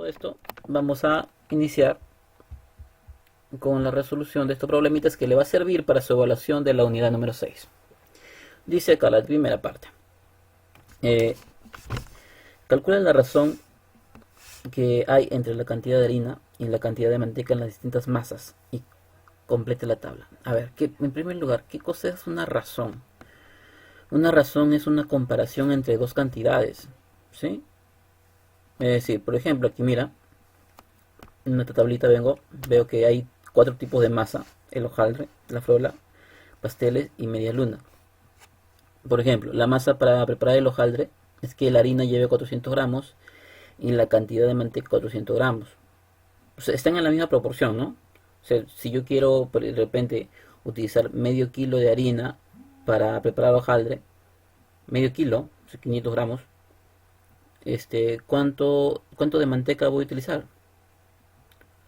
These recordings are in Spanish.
todo esto, vamos a iniciar con la resolución de estos problemitas que le va a servir para su evaluación de la unidad número 6. Dice acá la primera parte. Calcula la razón que hay entre la cantidad de harina y la cantidad de manteca en las distintas masas y complete la tabla. A ver, en primer lugar, ¿qué cosa es una razón? Una razón es una comparación entre dos cantidades, ¿sí? Es decir, por ejemplo, aquí mira, en esta tablita veo que hay 4 tipos de masa: el hojaldre, la frola, pasteles y media luna. Por ejemplo, la masa para preparar el hojaldre es que la harina lleve 400 gramos y la cantidad de manteca 400 gramos. O sea, están en la misma proporción, ¿no? O sea, si yo quiero de repente utilizar medio kilo de harina para preparar hojaldre, medio kilo, o sea, 500 gramos, ¿cuánto de manteca voy a utilizar?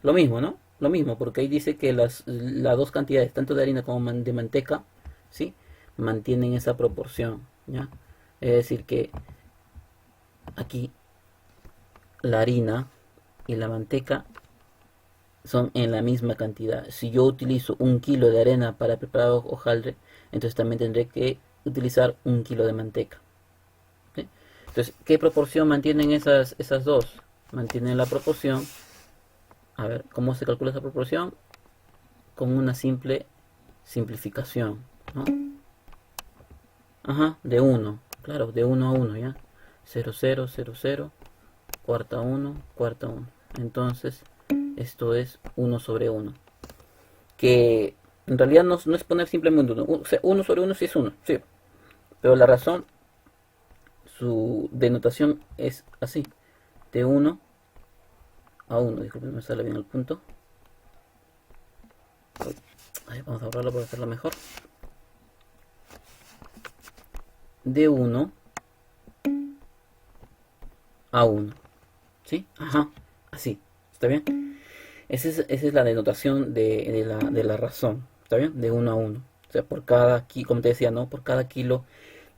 Lo mismo, ¿no? Lo mismo, porque ahí dice que las dos cantidades, tanto de harina como de manteca, ¿sí? Mantienen esa proporción, ¿ya? Es decir que aquí la harina y la manteca son en la misma cantidad. Si yo utilizo 1 kilo de arena para preparar hojaldre, entonces también tendré que utilizar 1 kilo de manteca, ¿sí? Entonces, ¿qué proporción mantienen esas dos? Mantienen la proporción. A ver, ¿cómo se calcula esa proporción? Con una simple simplificación, ¿no? Ajá, de 1, claro, de 1 a 1, ¿ya? 0, 0, 0, 0, cuarta 1, cuarta 1. Entonces, esto es 1 sobre 1. Que en realidad no es poner simplemente 1. O sea, 1 sobre 1 sí es 1, sí. Pero la razón, su denotación es así. De 1 a 1. Disculpen, me sale bien el punto. Ahí, vamos a borrarlo para hacerlo mejor. De 1 a 1. ¿Sí? Ajá, así. ¿Está bien? Esa es la denotación de la razón. ¿Está bien? De 1 a 1. O sea, por cada kilo, como te decía, ¿no? Por cada kilo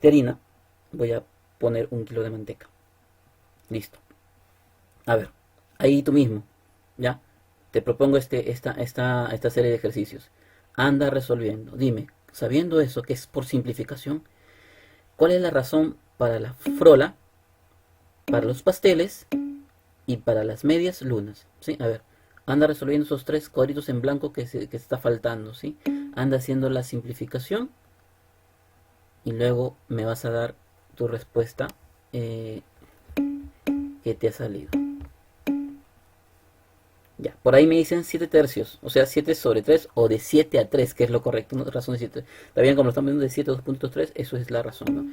de harina voy a poner 1 kilo de manteca. Listo. A ver, ahí tú mismo, ¿ya? Te propongo esta serie de ejercicios. Anda resolviendo. Dime, sabiendo eso, que es por simplificación, ¿cuál es la razón para la frola, para los pasteles y para las medias lunas? ¿Sí? A ver, anda resolviendo esos 3 cuadritos en blanco que está faltando, ¿sí? Anda haciendo la simplificación y luego me vas a dar tu respuesta que te ha salido. Ya, por ahí me dicen 7 tercios, o sea, 7 sobre 3 o de 7 a 3, que es lo correcto, ¿no? Razón de 7. Está bien, como lo estamos viendo de 7 a 2.3, eso es la razón, ¿no?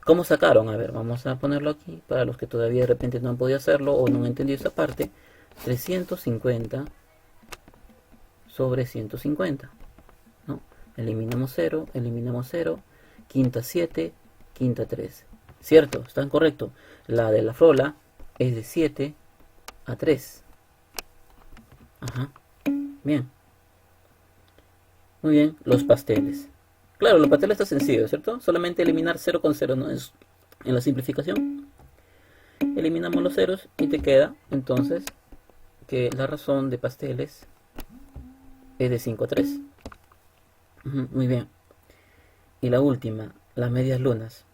¿Cómo sacaron? A ver, vamos a ponerlo aquí para los que todavía de repente no han podido hacerlo o no han entendido esa parte. 350 sobre 150, ¿no? Eliminamos 0, quinta 7, quinta 3. ¿Cierto? ¿Están correctos? La de la frola es de 7 a 3. Ajá. Bien. Muy bien. Los pasteles. Claro, los pasteles está sencillo, ¿cierto? Solamente eliminar 0 con 0, ¿no? Es en la simplificación. Eliminamos los ceros y te queda entonces que la razón de pasteles es de 5 a 3. Muy bien. Y la última, las medias lunas.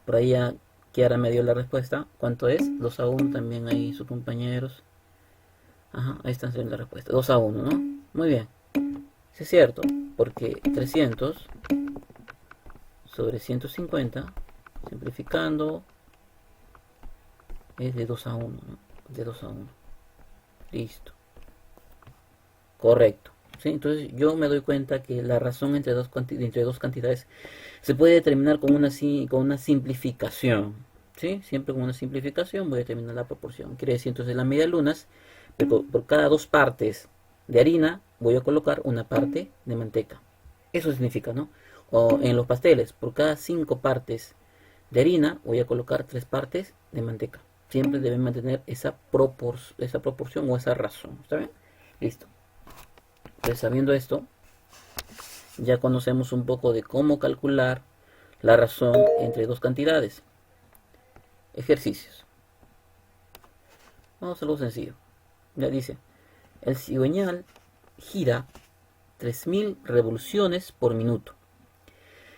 Por ahí ya Kiara me dio la respuesta. ¿Cuánto es? 2 a 1 también ahí sus compañeros. Ajá, ahí está la respuesta. 2 a 1, ¿no? Muy bien. Sí es cierto, porque 300 sobre 150, simplificando, es de 2 a 1, ¿no? De 2 a 1. Listo. Correcto. ¿Sí? Entonces yo me doy cuenta que la razón entre dos cantidades se puede determinar con una simplificación. ¿Sí? Siempre con una simplificación voy a determinar la proporción. Quiere decir entonces las medias lunas, por cada 2 partes de harina voy a colocar una parte de manteca. Eso significa, ¿no? O en los pasteles, por cada 5 partes de harina voy a colocar 3 partes de manteca. Siempre deben mantener esa proporción o esa razón. ¿Está bien? Listo. Pues sabiendo esto, ya conocemos un poco de cómo calcular la razón entre dos cantidades. Ejercicios. Vamos a algo sencillo. Ya dice, el cigüeñal gira 3000 revoluciones por minuto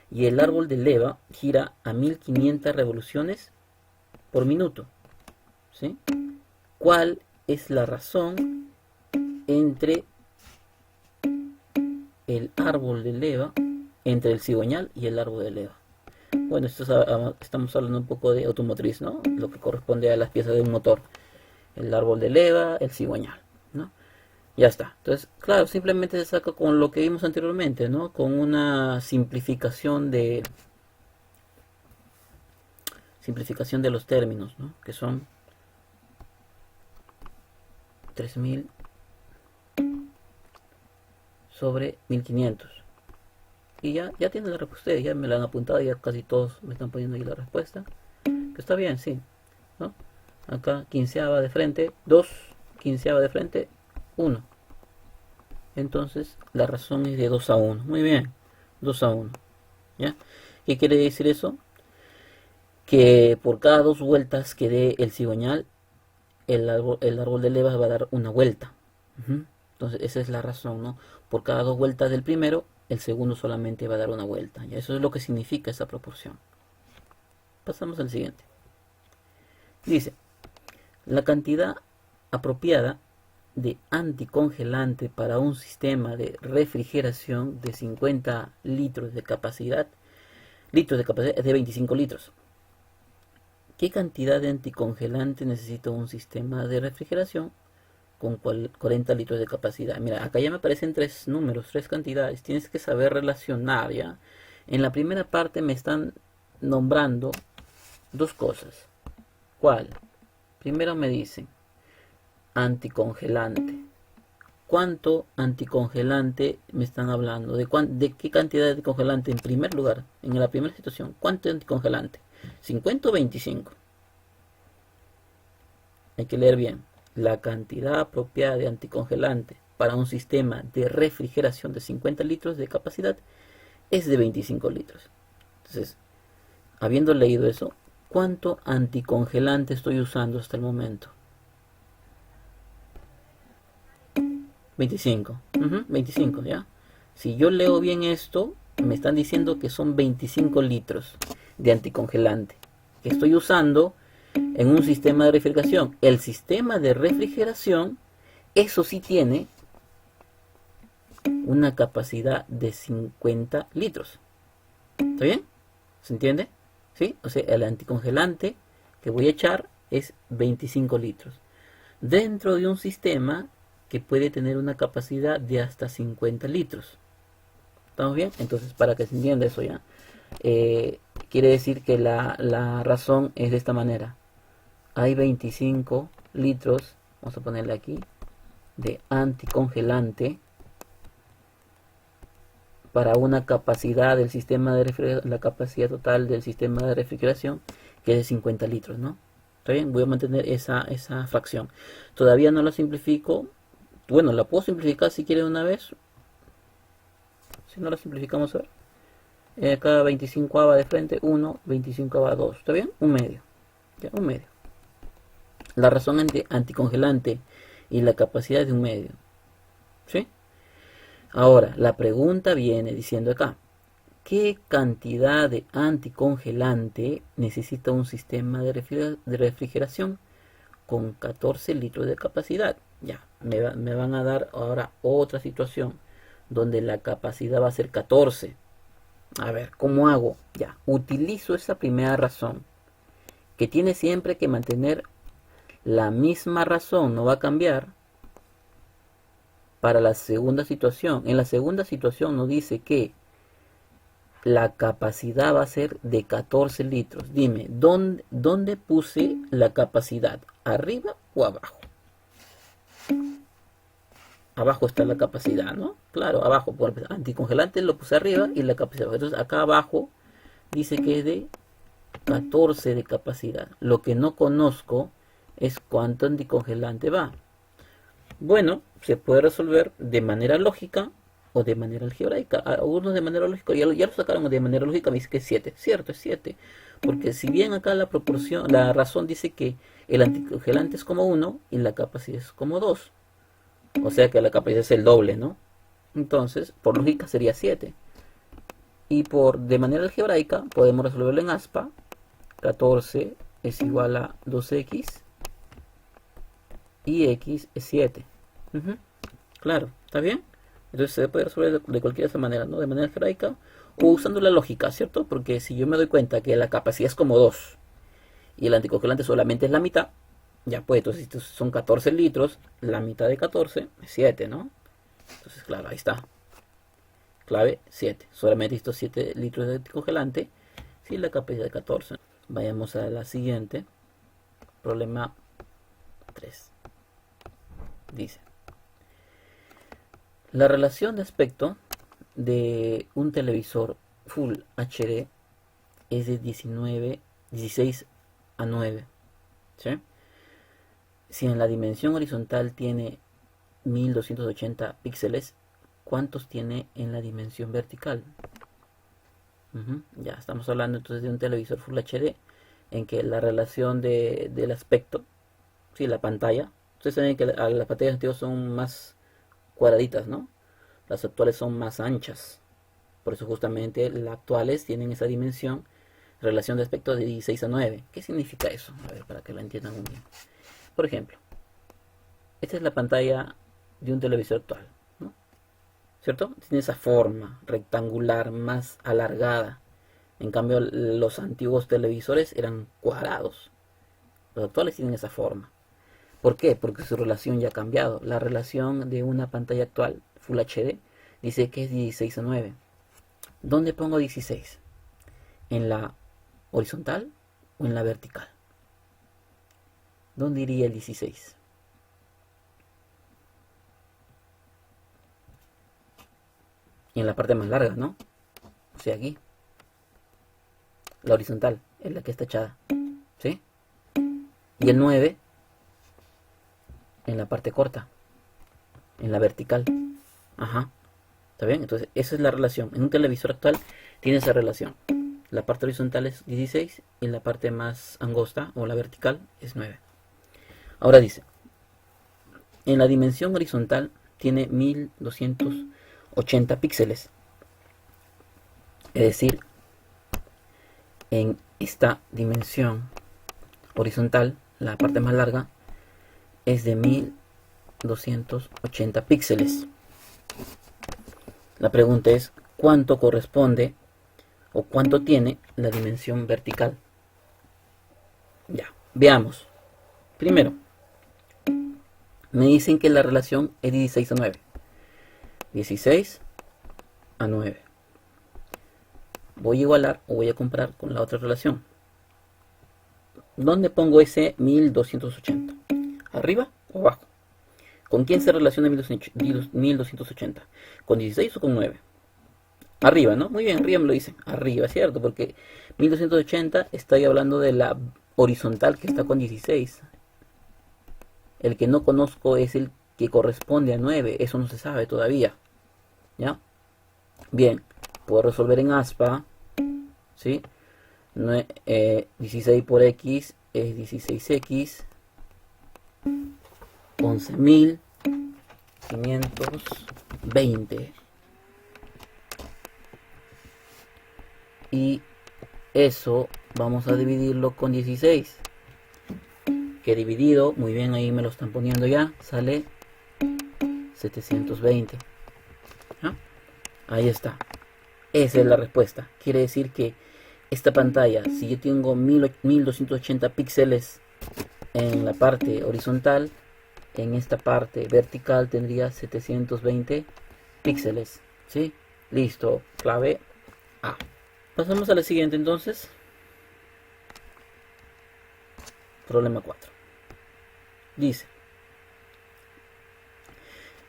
y el árbol de leva gira a 1500 revoluciones por minuto. ¿Sí? ¿Cuál es la razón entre el árbol de leva, entre el cigüeñal y el árbol de leva? Bueno, estamos hablando un poco de automotriz, ¿no? Lo que corresponde a las piezas de un motor. El árbol de leva, el cigüeñal, ¿no? Ya está. Entonces, claro, simplemente se saca con lo que vimos anteriormente, ¿no? Con una simplificación de los términos, ¿no? Que son 3000 sobre 1500. Y ya tienen la respuesta, ya me la han apuntado, ya casi todos me están poniendo ahí la respuesta. Que está bien, sí, ¿no? Acá quinceava de frente, 2, quinceava de frente, 1. Entonces la razón es de 2 a 1. Muy bien, 2 a 1. ¿Ya? ¿Qué quiere decir eso? Que por cada 2 vueltas que dé el cigüeñal, el árbol de leva va a dar una vuelta. Entonces esa es la razón, ¿no? Por cada 2 vueltas del primero, el segundo solamente va a dar una vuelta. ¿Ya? Eso es lo que significa esa proporción. Pasamos al siguiente. Dice, la cantidad apropiada de anticongelante para un sistema de refrigeración de 50 litros de capacidad es de 25 litros. ¿Qué cantidad de anticongelante necesita un sistema de refrigeración con 40 litros de capacidad? Mira, acá ya me aparecen 3 números, 3 cantidades. Tienes que saber relacionar, ¿ya? En la primera parte me están nombrando 2 cosas. ¿Cuál? Primero me dicen anticongelante. ¿Cuánto anticongelante me están hablando? ¿De qué cantidad de anticongelante? En primer lugar, en la primera situación, ¿cuánto anticongelante? ¿50 o 25? Hay que leer bien. La cantidad apropiada de anticongelante para un sistema de refrigeración de 50 litros de capacidad es de 25 litros. Entonces, habiendo leído eso, ¿cuánto anticongelante estoy usando hasta el momento? 25. 25, ¿ya? Si yo leo bien esto, me están diciendo que son 25 litros de anticongelante que estoy usando en un sistema de refrigeración. El sistema de refrigeración, eso sí tiene una capacidad de 50 litros. ¿Está bien? ¿Se entiende? ¿Sí? O sea, el anticongelante que voy a echar es 25 litros. Dentro de un sistema que puede tener una capacidad de hasta 50 litros. ¿Estamos bien? Entonces, para que se entienda eso ya. Quiere decir que la razón es de esta manera. Hay 25 litros, vamos a ponerle aquí, de anticongelante para una capacidad del sistema de refrigeración, la capacidad total del sistema de refrigeración, que es de 50 litros, ¿no? ¿Está bien? Voy a mantener esa fracción. Todavía no la simplifico. Bueno, la puedo simplificar si quiere una vez. Si no la simplificamos, a ver. Acá 25ava de frente, 1, 25ava 2. ¿Está bien? Un medio. Ya, un medio. La razón entre anticongelante y la capacidad es de un medio. ¿Sí? Ahora, la pregunta viene diciendo acá. ¿Qué cantidad de anticongelante necesita un sistema de refrigeración con 14 litros de capacidad? Ya, me van a dar ahora otra situación donde la capacidad va a ser 14. A ver, ¿cómo hago? Ya, utilizo esa primera razón, que tiene siempre que mantener la misma razón, no va a cambiar, para la segunda situación. En la segunda situación nos dice que la capacidad va a ser de 14 litros. Dime, ¿dónde puse la capacidad? ¿Arriba o abajo? Abajo está la capacidad, ¿no? Claro, abajo. Por anticongelante lo puse arriba y la capacidad. Entonces acá abajo dice que es de 14 de capacidad. Lo que no conozco es cuánto anticongelante va. Bueno, se puede resolver de manera lógica o de manera algebraica. Algunos de manera lógica, ya lo sacaron de manera lógica, me dice que es 7. Cierto, es 7. Porque si bien acá la proporción, la razón dice que el anticongelante es como 1 y la capacidad es como 2. O sea que la capacidad es el doble, ¿no? Entonces, por lógica sería 7. Y de manera algebraica podemos resolverlo en aspa. 14 es igual a 2x y x es 7. Claro, ¿está bien? Entonces se puede resolver de cualquier otra manera, ¿no? De manera algebraica o usando la lógica, ¿cierto? Porque si yo me doy cuenta que la capacidad es como 2 y el anticongelante solamente es la mitad, ya pues, entonces si son 14 litros, la mitad de 14 es 7, ¿no? Entonces, claro, ahí está. Clave 7. Solamente estos 7 litros de anticongelante si la capacidad de 14. Vayamos a la siguiente. Problema 3. Dice: la relación de aspecto de un televisor Full HD es de 16 a 9. ¿Sí? Si en la dimensión horizontal tiene 1280 píxeles, ¿cuántos tiene en la dimensión vertical? Ya estamos hablando entonces de un televisor Full HD en que la relación del aspecto, sí, la pantalla, ustedes saben que las pantallas antiguas son más cuadraditas, ¿no? Las actuales son más anchas. Por eso justamente las actuales tienen esa dimensión, relación de aspecto de 16 a 9. ¿Qué significa eso? A ver, para que lo entiendan muy bien. Por ejemplo, esta es la pantalla de un televisor actual, ¿no? ¿Cierto? Tiene esa forma rectangular más alargada. En cambio, los antiguos televisores eran cuadrados. Los actuales tienen esa forma. ¿Por qué? Porque su relación ya ha cambiado. La relación de una pantalla actual, Full HD, dice que es 16 a 9. ¿Dónde pongo 16? ¿En la horizontal o en la vertical? ¿Dónde iría el 16? Y en la parte más larga, ¿no? O sea, aquí. La horizontal es la que está echada. ¿Sí? Y el 9 en la parte corta. En la vertical. Ajá. ¿Está bien? Entonces, esa es la relación. En un televisor actual tiene esa relación. La parte horizontal es 16 y la parte más angosta o la vertical es 9. Ahora dice, en la dimensión horizontal tiene 1280 píxeles. Es decir, en esta dimensión horizontal, la parte más larga, es de 1280 píxeles. La pregunta es, ¿cuánto corresponde o cuánto tiene la dimensión vertical? Ya, veamos. Primero, me dicen que la relación es 16 a 9. 16 a 9. Voy a igualar o voy a comparar con la otra relación. ¿Dónde pongo ese 1280? ¿Arriba o abajo? ¿Con quién se relaciona 1280? ¿Con 16 o con 9? Arriba, ¿no? Muy bien, arriba me lo dicen. Arriba, ¿cierto? Porque 1280 estoy hablando de la horizontal que está con 16. El que no conozco es el que corresponde a 9. Eso no se sabe todavía. ¿Ya? Bien, puedo resolver en aspa. ¿Sí? 16 por x es 16x. 11.520. Y eso vamos a dividirlo con 16. Que dividido, muy bien, ahí me lo están poniendo ya, sale 720. ¿Ah? Ahí está. Esa es la respuesta. Quiere decir que esta pantalla, si yo tengo 1280 píxeles en la parte horizontal, en esta parte vertical tendría 720 píxeles. ¿Sí? Listo. Clave A. Pasamos a la siguiente entonces. Problema 4. Dice: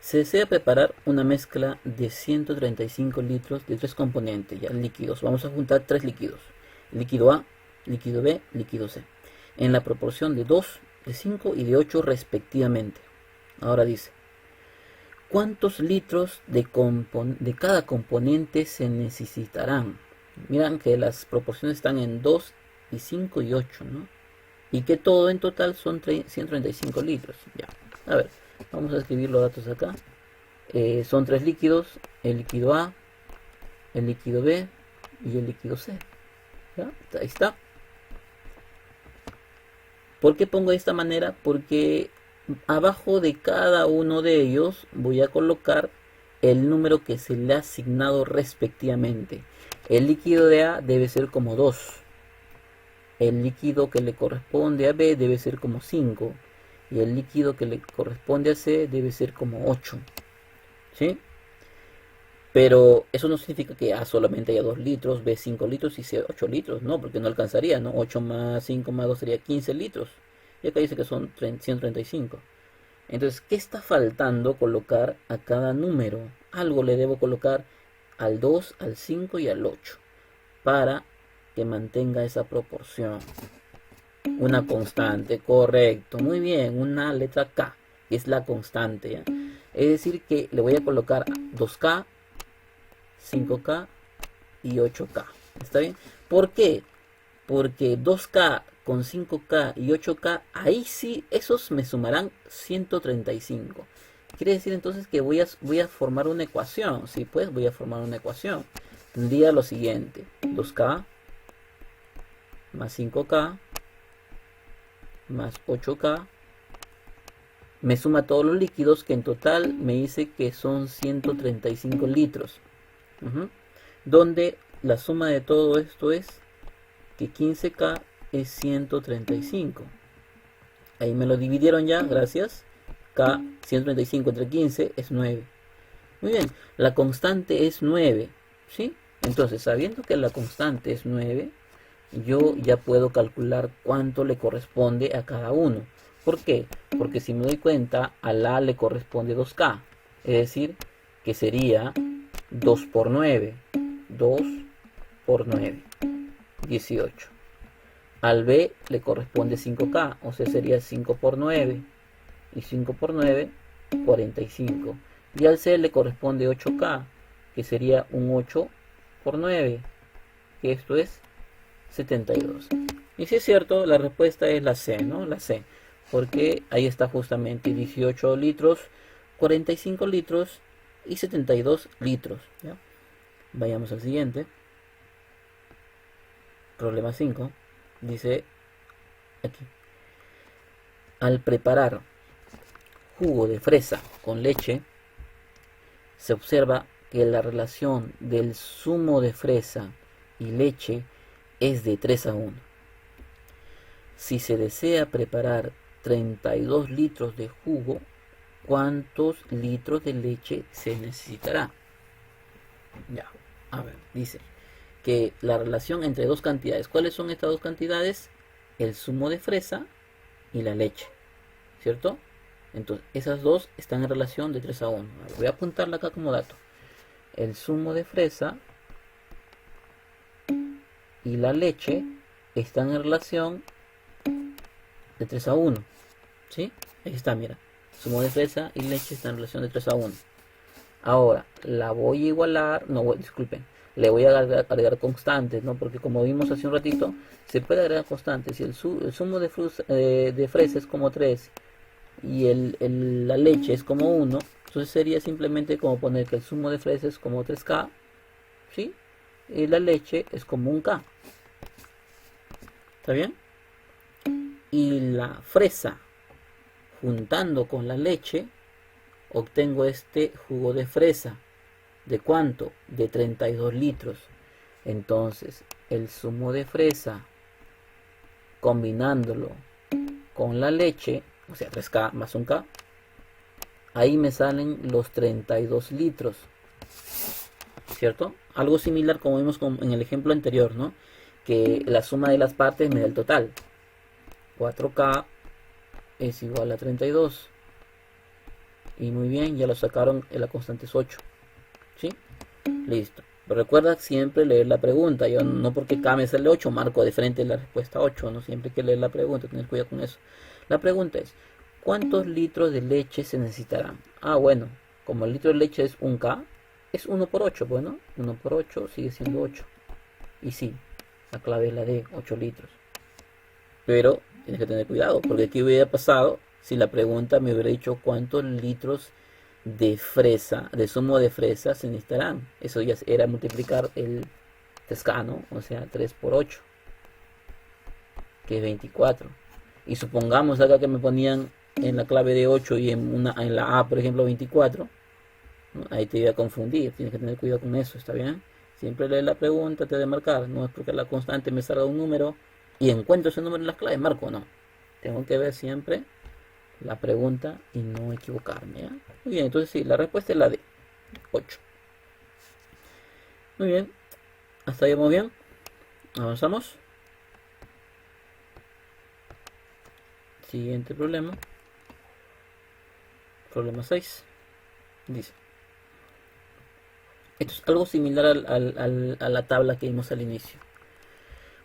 se desea preparar una mezcla de 135 litros de tres componentes, ya líquidos. Vamos a juntar tres líquidos: líquido A, líquido B, líquido C, en la proporción de 2, de 5 y de 8 respectivamente. Ahora dice: ¿Cuántos litros de cada componente se necesitarán? Miran que las proporciones están en 2 y 5 y 8, ¿no? Y que todo en total son 135 litros. Ya, a ver, vamos a escribir los datos acá. Son 3 líquidos, el líquido A, el líquido B y el líquido C. ¿Ya? Ahí está. ¿Por qué pongo de esta manera? Porque abajo de cada uno de ellos voy a colocar el número que se le ha asignado respectivamente. El líquido de A debe ser como 2. El líquido que le corresponde a B debe ser como 5. Y el líquido que le corresponde a C debe ser como 8. ¿Sí? Pero eso no significa que A solamente haya 2 litros, B 5 litros y C 8 litros. No, porque no alcanzaría, ¿no? 8 más 5 más 2 sería 15 litros. Y acá dice que son 135. Entonces, ¿qué está faltando colocar a cada número? Algo le debo colocar al 2, al 5 y al 8 para que mantenga esa proporción. Una constante, correcto. Muy bien, una letra K, que es la constante, ¿ya? Es decir, que le voy a colocar 2K, 5K y 8K. ¿Está bien? ¿Por qué? Porque 2K con 5K y 8K, ahí sí, esos me sumarán 135. Quiere decir entonces que voy a formar una ecuación. Sí, pues voy a formar una ecuación. Tendría lo siguiente: 2K más 5K más 8K me suma todos los líquidos, que en total me dice que son 135 litros. Donde la suma de todo esto es que 15K es 135. Ahí me lo dividieron ya, gracias. K, 135 entre 15 es 9. Muy bien, la constante es 9, ¿sí? Entonces, sabiendo que la constante es 9, yo ya puedo calcular cuánto le corresponde a cada uno. ¿Por qué? Porque si me doy cuenta, al A le corresponde 2K. Es decir, que sería 2 por 9. 2 por 9. 18. Al B le corresponde 5K. O sea, sería 5 por 9. Y 5 por 9, 45. Y al C le corresponde 8K. Que sería un 8 por 9. Que esto es 72. Y si es cierto, la respuesta es la C, ¿no? La C. Porque ahí está justamente 18 litros, 45 litros y 72 litros. ¿Ya? Vayamos al siguiente. Problema 5. Dice aquí: al preparar jugo de fresa con leche, se observa que la relación del zumo de fresa y leche es de 3 a 1. Si se desea preparar 32 litros de jugo, ¿cuántos litros de leche se necesitará? Ya, a ver, dice que la relación entre dos cantidades. ¿Cuáles son estas dos cantidades? El zumo de fresa y la leche, ¿cierto? Entonces, esas dos están en relación de 3 a 1. Voy a apuntarla acá como dato. El zumo de fresa y la leche están en relación de 3 a 1. ¿Sí? Ahí está, mira. Zumo de fresa y leche están en relación de 3 a 1. Ahora, la voy a igualar. No, disculpen. Le voy a agregar constantes, ¿no? Porque como vimos hace un ratito, se puede agregar constantes. Si el zumo de fresa es como 3 y la leche es como 1, entonces sería simplemente como poner que el zumo de fresa es como 3K, ¿sí? Y la leche es como 1K. ¿Está bien? Y la fresa juntando con la leche obtengo este jugo de fresa. ¿De cuánto? De 32 litros. Entonces, el zumo de fresa combinándolo con la leche, o sea, 3K más 1K, ahí me salen los 32 litros. ¿Cierto? Algo similar como vimos en el ejemplo anterior, ¿no? Que la suma de las partes me da el total. 4K es igual a 32. Y muy bien, ya lo sacaron, la constante es 8. ¿Sí? Listo. Pero recuerda siempre leer la pregunta. Yo no porque K me sale 8, marco de frente la respuesta 8. No siempre hay que leer la pregunta, tener cuidado con eso. La pregunta es: ¿cuántos litros de leche se necesitarán? Ah, bueno, como el litro de leche es 1K, es 1 por 8, bueno, 1 por 8 sigue siendo 8. Y sí, la clave es la de 8 litros. Pero tienes que tener cuidado, porque aquí hubiera pasado si la pregunta me hubiera dicho cuántos litros de fresa, de zumo de fresa se necesitarán. Eso ya era multiplicar el tescano, o sea, 3 por 8, que es 24. Y supongamos acá que me ponían en la clave de 8 y en la A, por ejemplo, 24, ¿no? Ahí te iba a confundir, tienes que tener cuidado con eso, ¿está bien? Siempre lee la pregunta, te debe marcar, no es porque la constante me salga un número y encuentro ese número en las claves, marco, no. Tengo que ver siempre la pregunta y no equivocarme, ¿ya? Muy bien, entonces sí, la respuesta es la D, 8. Muy bien, hasta ahí vamos bien. Avanzamos. Siguiente problema. Problema 6. Dice. Esto es algo similar a la tabla que vimos al inicio.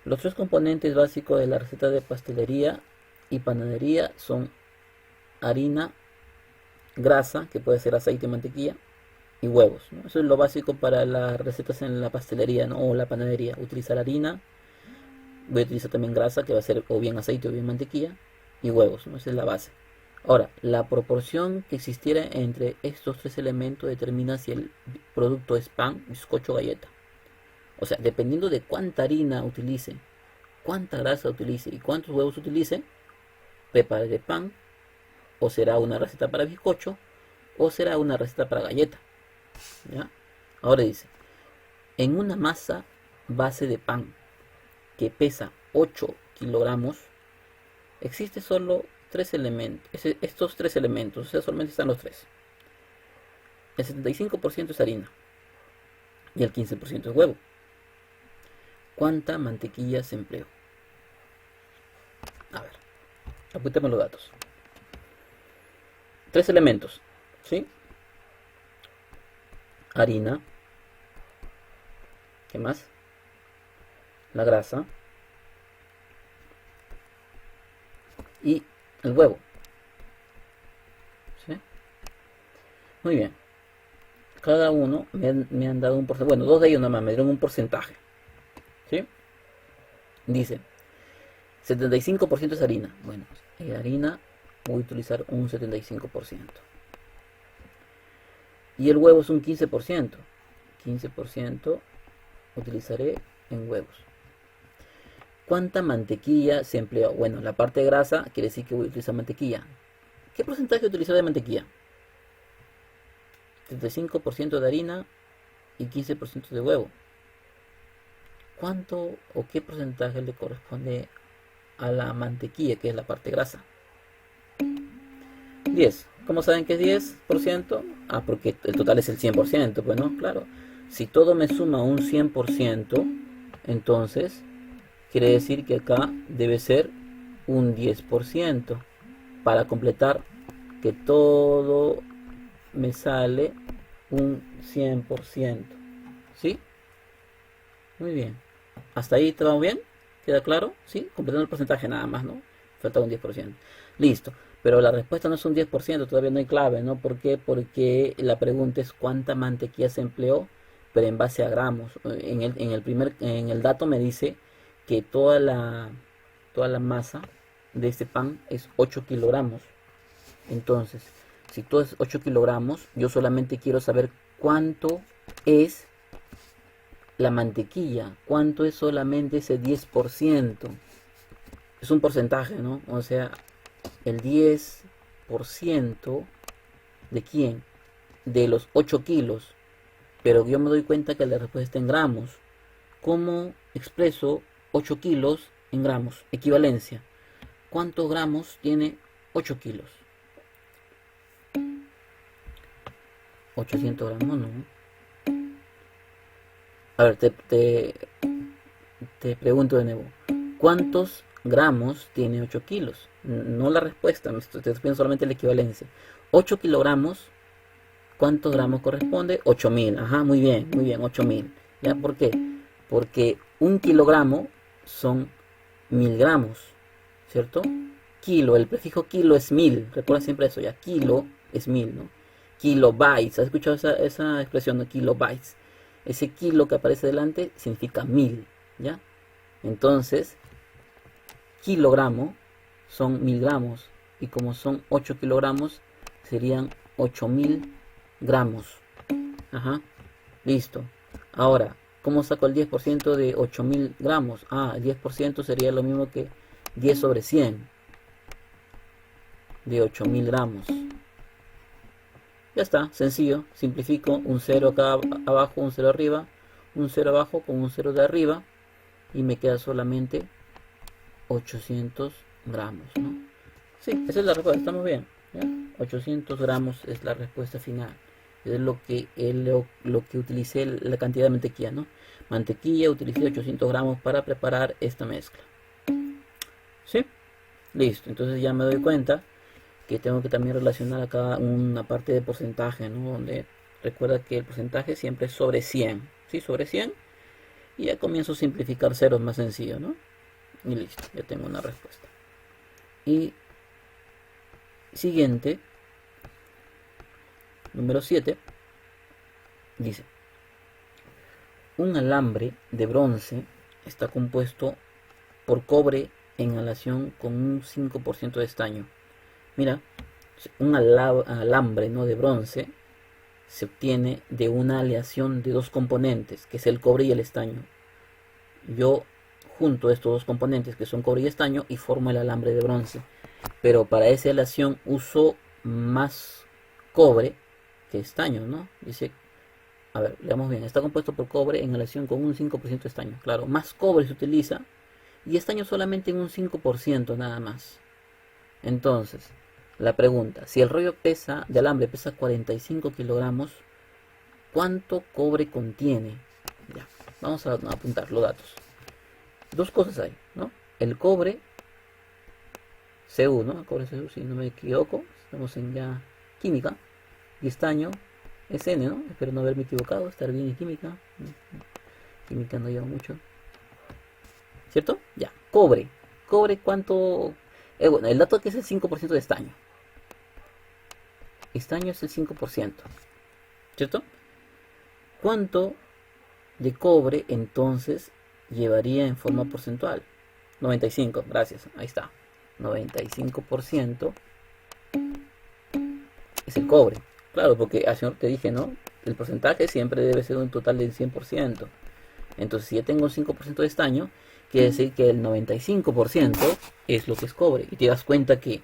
Los tres componentes básicos de la receta de pastelería y panadería son harina, grasa, que puede ser aceite, mantequilla, y huevos, ¿no? Eso es lo básico para las recetas en la pastelería, ¿no? O la panadería. Utilizar harina, voy a utilizar también grasa, que va a ser o bien aceite o bien mantequilla, y huevos, ¿no? Esa es la base. Ahora, la proporción que existiera entre estos tres elementos determina si el producto es pan, bizcocho o galleta. O sea, dependiendo de cuánta harina utilice, cuánta grasa utilice y cuántos huevos utilice, prepararé pan, o será una receta para bizcocho, o será una receta para galleta. ¿Ya? Ahora dice, en una masa base de pan que pesa 8 kilogramos, existe solo tres elementos, estos tres elementos, o sea, solamente están los tres. El 75% es harina y el 15% es huevo. ¿Cuánta mantequilla se empleó? A ver, apuntemos los datos. Tres elementos, ¿sí? Harina. ¿Qué más? La grasa. Y el huevo. ¿Sí? Muy bien. Cada uno me han dado un porcentaje. Bueno, dos de ellos nomás me dieron un porcentaje. ¿Sí? Dice, 75% es harina. Bueno, harina voy a utilizar un 75%. Y el huevo es un 15%. 15% utilizaré en huevos. ¿Cuánta mantequilla se empleó? Bueno, la parte de grasa quiere decir que voy a utilizar mantequilla. ¿Qué porcentaje utilizaré de mantequilla? 75% de harina y 15% de huevo. ¿Cuánto o qué porcentaje le corresponde a la mantequilla, que es la parte grasa? 10. ¿Cómo saben que es 10%? Ah, porque el total es el 100%, pues no, claro. Si todo me suma un 100%, entonces quiere decir que acá debe ser un 10% para completar que todo me sale un 100%. ¿Sí? Muy bien. ¿Hasta ahí te va bien? ¿Queda claro? ¿Sí? Completando el porcentaje nada más, ¿no? Falta un 10%. Listo. Pero la respuesta no es un 10%, todavía no hay clave, ¿no? ¿Por qué? Porque la pregunta es cuánta mantequilla se empleó, pero en base a gramos. En el dato me dice que toda la masa de este pan es 8 kilogramos. Entonces, si todo es 8 kilogramos, yo solamente quiero saber cuánto es la mantequilla, cuánto es solamente ese 10%. Es un porcentaje, ¿no? O sea, el 10% de quién? De los 8 kilos. Pero yo me doy cuenta que la respuesta está en gramos. ¿Cómo expreso 8 kilos en gramos? Equivalencia. ¿Cuántos gramos tiene 8 kilos? 800 gramos, ¿no? A ver, te pregunto de nuevo. ¿Cuántos gramos tiene 8 kilos? No la respuesta, te estoy pidiendo solamente la equivalencia. 8 kilogramos, ¿cuántos gramos corresponde? 8000. Ajá, muy bien, 8000. ¿Ya? ¿Por qué? Porque un kilogramo son 1000 gramos, ¿cierto? Kilo, el prefijo kilo es 1000. Recuerda siempre eso, ya. Kilo es 1000, ¿no? kilobytes. ¿Has escuchado esa expresión de kilobytes? Ese kilo que aparece delante significa 1000, ¿ya? Entonces, kilogramo son 1000 gramos. Y como son 8 kilogramos, serían 8000 gramos. Ajá, listo. Ahora, ¿cómo saco el 10% de 8000 gramos? Ah, el 10% sería lo mismo que 10 sobre 100 de 8000 gramos. Ya está, sencillo. Simplifico un 0 acá abajo, un 0 arriba, un 0 abajo con un 0 de arriba. Y me queda solamente 800 gramos, ¿no? Sí, esa es la respuesta, estamos bien, ¿ya? 800 gramos es la respuesta final. Es lo que utilicé, la cantidad de mantequilla, ¿no? Mantequilla, utilicé 800 gramos para preparar esta mezcla. ¿Sí? Listo, entonces ya me doy cuenta que tengo que también relacionar acá una parte de porcentaje, ¿no? Donde recuerda que el porcentaje siempre es sobre 100, ¿sí? Sobre 100. Y ya comienzo a simplificar ceros más sencillo, ¿no? Y listo, ya tengo una respuesta. Y siguiente, número 7, dice: un alambre de bronce está compuesto por cobre en aleación con un 5% de estaño. Mira, un alambre, ¿no?, de bronce se obtiene de una aleación de dos componentes, que es el cobre y el estaño. Yo junto estos dos componentes, que son cobre y estaño, y formo el alambre de bronce. Pero para esa aleación uso más cobre que estaño, ¿no? Dice, a ver, leamos bien, está compuesto por cobre en aleación con un 5% de estaño. Claro, más cobre se utiliza y estaño solamente en un 5% nada más. Entonces, la pregunta: si el rollo de alambre pesa 45 kilogramos, ¿cuánto cobre contiene? Ya, vamos a apuntar los datos. Dos cosas hay, ¿no? El cobre Cu, ¿no? Cobre Cu, si no me equivoco, estamos en ya química. Y estaño es N, ¿no? Espero no haberme equivocado, estar bien en química. Química no lleva mucho, ¿cierto? Ya, cobre. Cobre, ¿cuánto? Bueno, el dato que es el 5% de estaño. Estaño es el 5%, ¿cierto? ¿Cuánto de cobre entonces llevaría en forma porcentual? 95, gracias, ahí está. 95% es el cobre. Claro, porque al señor te dije, ¿no? El porcentaje siempre debe ser un total del 100%. Entonces, si ya tengo un 5% de estaño, quiere decir que el 95% es lo que es cobre. Y te das cuenta que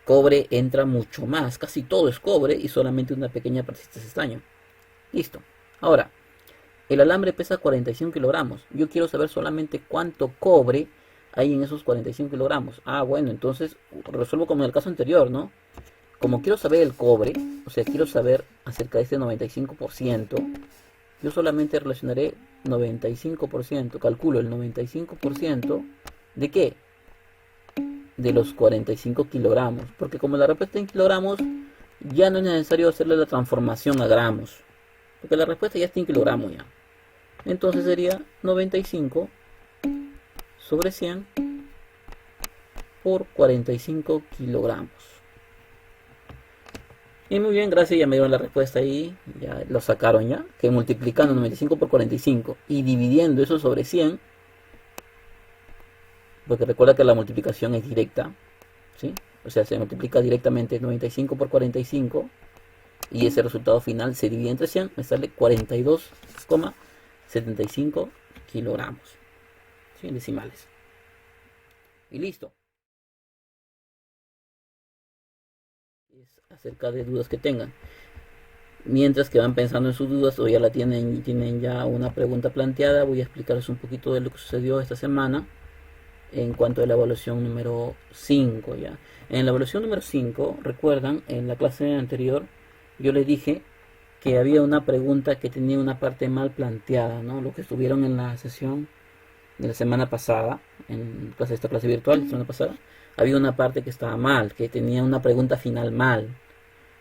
cobre entra mucho más. Casi todo es cobre y solamente una pequeña partecita es estaño. Listo. Ahora, el alambre pesa 45 kilogramos. Yo quiero saber solamente cuánto cobre hay en esos 45 kilogramos. Ah, bueno, entonces resuelvo como en el caso anterior, ¿no? Como quiero saber el cobre, o sea, quiero saber acerca de este 95%, yo solamente relacionaré 95%, calculo el 95% ¿de qué? De los 45 kilogramos. Porque como la respuesta en kilogramos, ya no es necesario hacerle la transformación a gramos. Porque la respuesta ya está en kilogramos ya. Entonces sería 95 sobre 100 por 45 kilogramos. Y muy bien, gracias, ya me dieron la respuesta ahí, ya lo sacaron ya, que multiplicando 95 por 45 y dividiendo eso sobre 100, porque recuerda que la multiplicación es directa, ¿sí? O sea, se multiplica directamente 95 por 45 y ese resultado final se divide entre 100, me sale 42,75 kilogramos, ¿sí? En decimales. Y listo. Acerca de dudas que tengan. Mientras que van pensando en sus dudas o ya la tienen ya una pregunta planteada, voy a explicarles un poquito de lo que sucedió esta semana en cuanto a la evaluación número 5 ya. En la evaluación número 5, recuerdan, en la clase anterior yo les dije que había una pregunta que tenía una parte mal planteada, ¿no? Lo que estuvieron en la sesión de la semana pasada, en esta clase virtual, la semana pasada, había una parte que estaba mal, que tenía una pregunta final mal,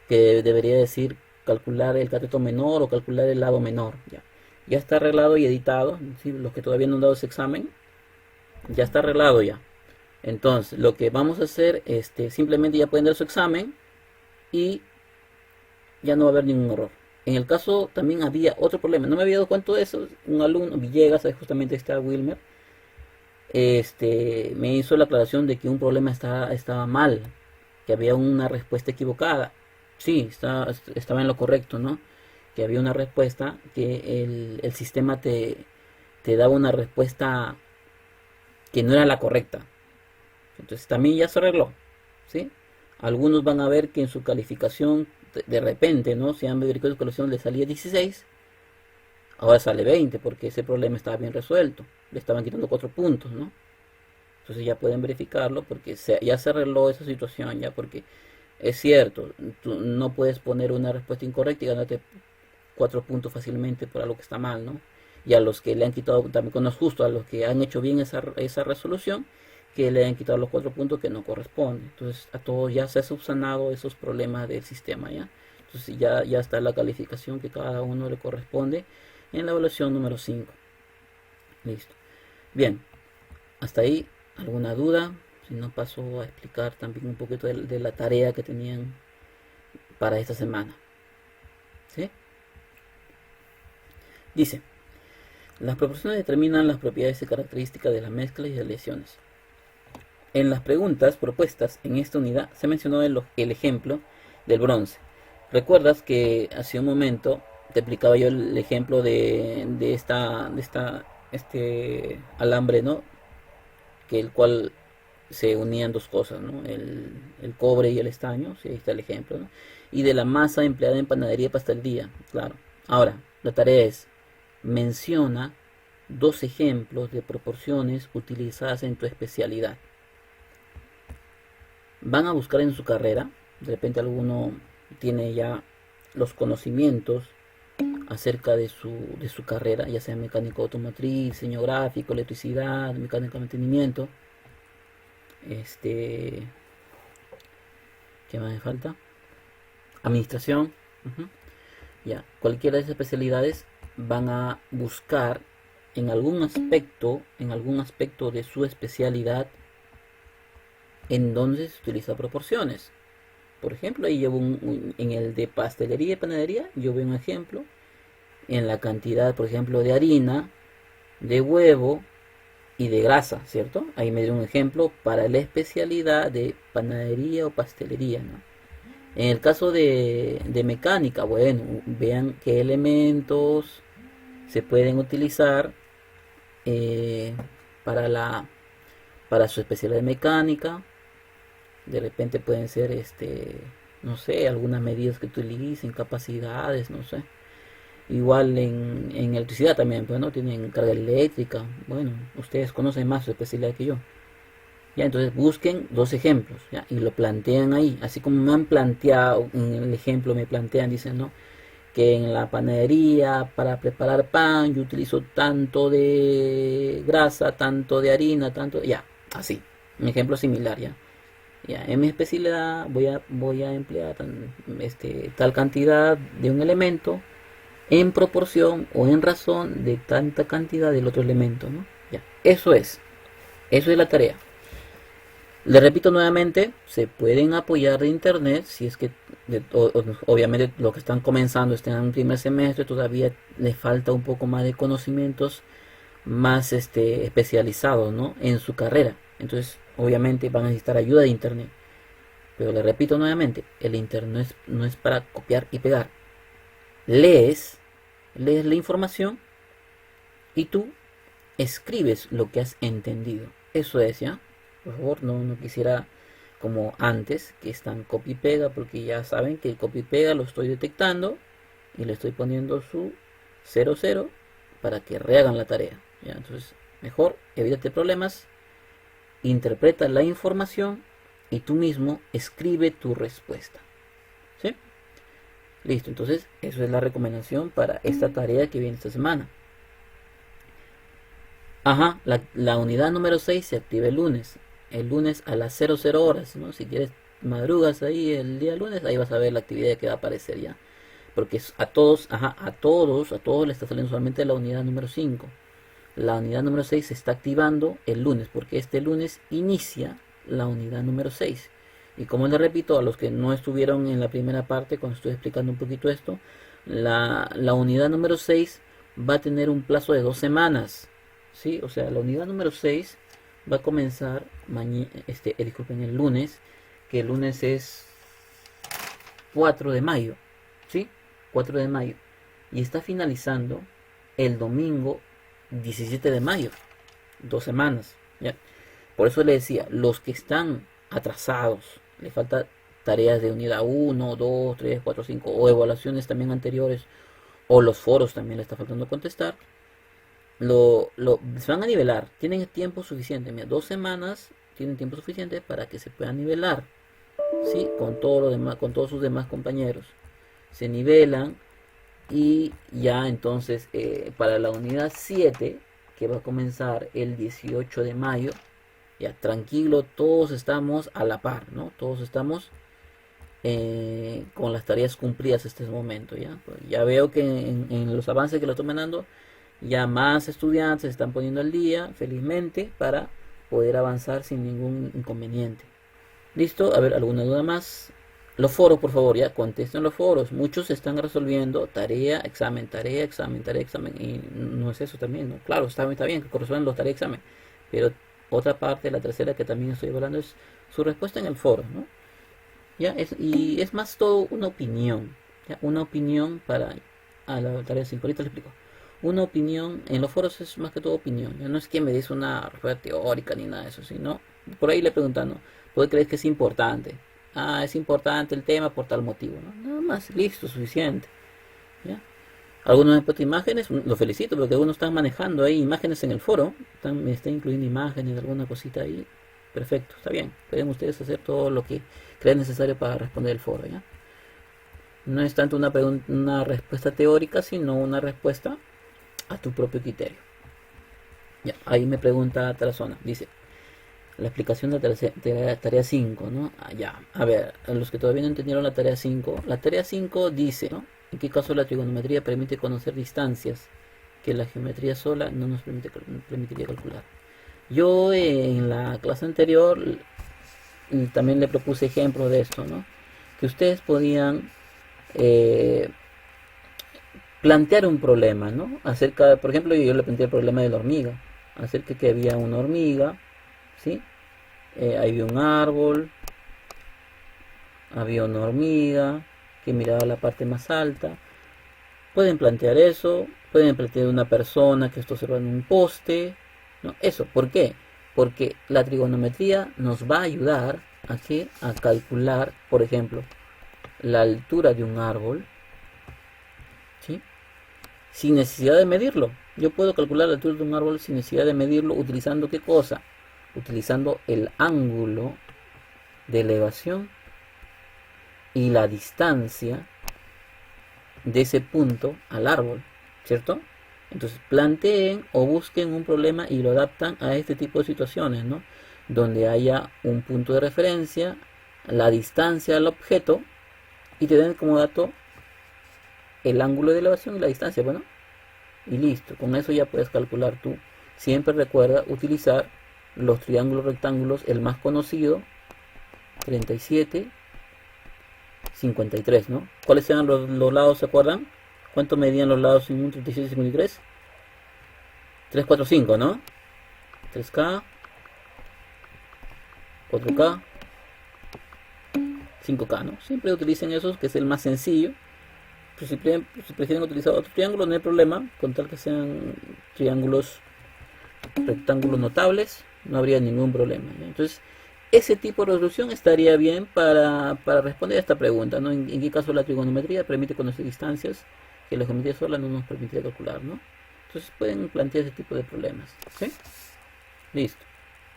que debería decir calcular el cateto menor o calcular el lado menor. Ya está arreglado y editado, ¿sí? Los que todavía no han dado ese examen, ya está arreglado ya. Entonces, lo que vamos a hacer, simplemente ya pueden dar su examen y ya no va a haber ningún error. En el caso también había otro problema, no me había dado cuenta de eso, un alumno, Villegas, justamente está Wilmer, me hizo la aclaración de que un problema estaba mal, que había una respuesta equivocada. Sí, estaba en lo correcto, ¿no? Que había una respuesta que el sistema te daba una respuesta que no era la correcta. Entonces también ya se arregló, ¿sí? Algunos van a ver que en su calificación, de repente, ¿no? Si han verificado su calificación le salía 16, ahora sale 20 porque ese problema estaba bien resuelto. Le estaban quitando 4 puntos, ¿no? Entonces ya pueden verificarlo porque ya se arregló esa situación, ya porque es cierto, tú no puedes poner una respuesta incorrecta y ganarte 4 puntos fácilmente por algo que está mal, ¿no? Y a los que le han quitado, también no es justo, a los que han hecho bien esa resolución, que le han quitado los 4 puntos que no corresponden. Entonces a todos ya se ha subsanado esos problemas del sistema, ¿ya? Entonces ya está la calificación que cada uno le corresponde en la evaluación número 5. Listo. Bien, hasta ahí, ¿alguna duda? Si no, paso a explicar también un poquito de la tarea que tenían para esta semana. ¿Sí? Dice, las proporciones determinan las propiedades y características de las mezclas y de las lesiones. En las preguntas propuestas en esta unidad se mencionó el ejemplo del bronce. ¿Recuerdas que hace un momento te explicaba yo el ejemplo de este alambre, ¿no? Que el cual se unían dos cosas, ¿no? El cobre y el estaño, sí, ahí está el ejemplo, ¿no? Y de la masa empleada en panadería y pastelería, claro. Ahora, la tarea es, menciona 2 ejemplos de proporciones utilizadas en tu especialidad. Van a buscar en su carrera, de repente alguno tiene ya los conocimientos acerca de su carrera, ya sea mecánico automotriz, diseño gráfico, electricidad, mecánica de mantenimiento. ¿Qué más me falta? Administración. Ya, cualquiera de esas especialidades van a buscar en algún aspecto de su especialidad en donde se utiliza proporciones. Por ejemplo, ahí llevo en el de pastelería y panadería, yo veo un ejemplo en la cantidad, por ejemplo, de harina, de huevo y de grasa, ¿cierto? Ahí me dio un ejemplo para la especialidad de panadería o pastelería, ¿no? En el caso de mecánica, bueno, vean qué elementos se pueden utilizar para su especialidad de mecánica. De repente pueden ser, no sé, algunas medidas que utilicen, capacidades, no sé. Igual en electricidad también, pues, ¿no? Tienen carga eléctrica. Bueno, ustedes conocen más su especialidad que yo. Ya, entonces busquen 2 ejemplos, ¿ya? Y lo plantean ahí. Así como me han planteado, en el ejemplo me plantean, dicen, ¿no? Que en la panadería, para preparar pan, yo utilizo tanto de grasa, tanto de harina, tanto... Ya, así. Un ejemplo similar, ¿ya? Ya, en mi especialidad voy a emplear tal cantidad de un elemento en proporción o en razón de tanta cantidad del otro elemento, ¿no? Ya, eso es la tarea. Le repito nuevamente, se pueden apoyar de internet si es que obviamente los que están comenzando, están en un primer semestre, todavía les falta un poco más de conocimientos más especializados, ¿no? En su carrera. Entonces, obviamente van a necesitar ayuda de internet. Pero le repito nuevamente, el internet no es para copiar y pegar. Lees la información y tú escribes lo que has entendido. Eso es, ¿ya? Por favor, no quisiera como antes, que están copy y pega, porque ya saben que el copy y pega lo estoy detectando y le estoy poniendo su 00 para que rehagan la tarea, ¿ya? Entonces, mejor evítate problemas, interpreta la información y tú mismo escribe tu respuesta. ¿Sí? Listo, entonces eso es la recomendación para esta tarea que viene esta semana. Ajá, la unidad número 6 se activa el lunes a las 00 horas, ¿no? Si quieres madrugas ahí el día lunes, ahí vas a ver la actividad que va a aparecer ya. Porque a todos les está saliendo solamente la unidad número 5. La unidad número 6 se está activando el lunes, porque este lunes inicia la unidad número 6. Y como les repito, a los que no estuvieron en la primera parte, cuando estoy explicando un poquito esto, la unidad número 6 va a tener un plazo de 2 semanas, ¿sí? O sea, la unidad número 6 va a comenzar disculpen, el lunes, que el lunes es 4 de mayo, ¿sí? 4 de mayo. Y está finalizando el domingo 17 de mayo. 2 semanas, ¿ya? Por eso le decía, los que están atrasados, le falta tareas de unidad 1, 2, 3, 4, 5, o evaluaciones también anteriores, o los foros también le está faltando contestar, se van a nivelar. Tienen tiempo suficiente, mira, 2 semanas tienen tiempo suficiente para que se puedan nivelar, ¿sí? Con todo lo demás, con todos sus demás compañeros. Se nivelan y ya entonces para la unidad 7, que va a comenzar el 18 de mayo, ya tranquilo, todos estamos a la par, ¿no? Todos estamos con las tareas cumplidas hasta este momento, ¿ya? Pues ya veo que en los avances que lo estoy mandando, ya más estudiantes se están poniendo al día, felizmente, para poder avanzar sin ningún inconveniente. ¿Listo? A ver, ¿alguna duda más? Los foros, por favor, ya contesten los foros. Muchos están resolviendo tarea, examen, tarea, examen, tarea, examen. Y no es eso también, ¿no? Claro, está bien que corresponden los tarea, examen. Pero otra parte, la tercera que también estoy hablando, es su respuesta en el foro, ¿no? ¿Ya? Y es más todo una opinión, ¿ya? Una opinión para a la tarea 5. Ahorita les explico. Una opinión, en los foros es más que todo opinión, ¿ya? No es que me des una respuesta teórica ni nada de eso, sino por ahí le preguntan, ¿no? ¿Por qué crees que es importante? Ah, es importante el tema por tal motivo, ¿no? Nada más, listo, suficiente, ¿ya? Algunos han puesto imágenes, lo felicito porque algunos están manejando ahí imágenes en el foro, me está incluyendo imágenes, alguna cosita ahí. Perfecto, está bien. Pueden ustedes hacer todo lo que crean necesario para responder el foro, ¿ya? No es tanto una respuesta teórica, sino una respuesta a tu propio criterio. Ya, ahí me pregunta Tarazona, dice, la explicación de la tarea 5, ¿no? Ya, a ver, a los que todavía no entendieron la tarea 5, la tarea 5 dice, ¿no? ¿En qué caso la trigonometría permite conocer distancias que la geometría sola no nos permitiría calcular? Yo en la clase anterior también le propuse ejemplos de esto, ¿no? Que ustedes podían plantear un problema, ¿no? Acerca, por ejemplo, yo le planteé el problema de la hormiga, acerca que había una hormiga, ¿sí? Había un árbol, había una hormiga que miraba la parte más alta. Pueden plantear eso, pueden plantear una persona que está observando un poste, ¿no? Eso, ¿por qué? Porque la trigonometría nos va a ayudar a calcular, por ejemplo, la altura de un árbol, ¿sí? Sin necesidad de medirlo. Yo puedo calcular la altura de un árbol sin necesidad de medirlo, utilizando ¿qué cosa? Utilizando el ángulo de elevación y la distancia de ese punto al árbol, ¿cierto? Entonces planteen o busquen un problema y lo adaptan a este tipo de situaciones, ¿no? Donde haya un punto de referencia, la distancia al objeto y te den como dato el ángulo de elevación y la distancia, bueno, y listo, con eso ya puedes calcular tú. Siempre recuerda utilizar los triángulos rectángulos, el más conocido, 37, 53, ¿no? ¿Cuáles eran los lados, se acuerdan? ¿Cuánto medían los lados en un 37 y 53? 3, 4, 5, ¿no? 3K, 4K, 5K, ¿no? Siempre utilicen esos, que es el más sencillo. Pues si prefieren utilizar otro triángulo, no hay problema, con tal que sean triángulos rectángulos notables, no habría ningún problema, ¿ya? Entonces, ese tipo de resolución estaría bien para responder a esta pregunta, ¿no? ¿En qué caso la trigonometría permite conocer distancias que la geometría sola no nos permitiría calcular, ¿no? Entonces pueden plantear ese tipo de problemas, ¿sí? Listo.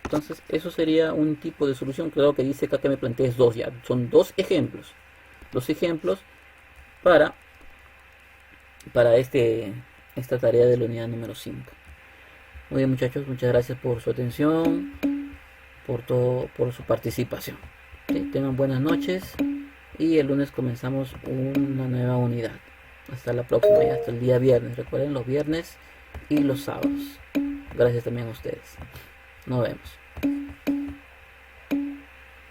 Entonces, eso sería un tipo de solución. Creo que dice acá que me plantees dos ya. Son dos ejemplos. Dos ejemplos para esta tarea de la unidad número 5. Muy bien, muchachos, muchas gracias por su atención, por su participación. ¿Sí? Tengan buenas noches y el lunes comenzamos una nueva unidad. Hasta la próxima y hasta el día viernes. Recuerden los viernes y los sábados. Gracias también a ustedes. Nos vemos.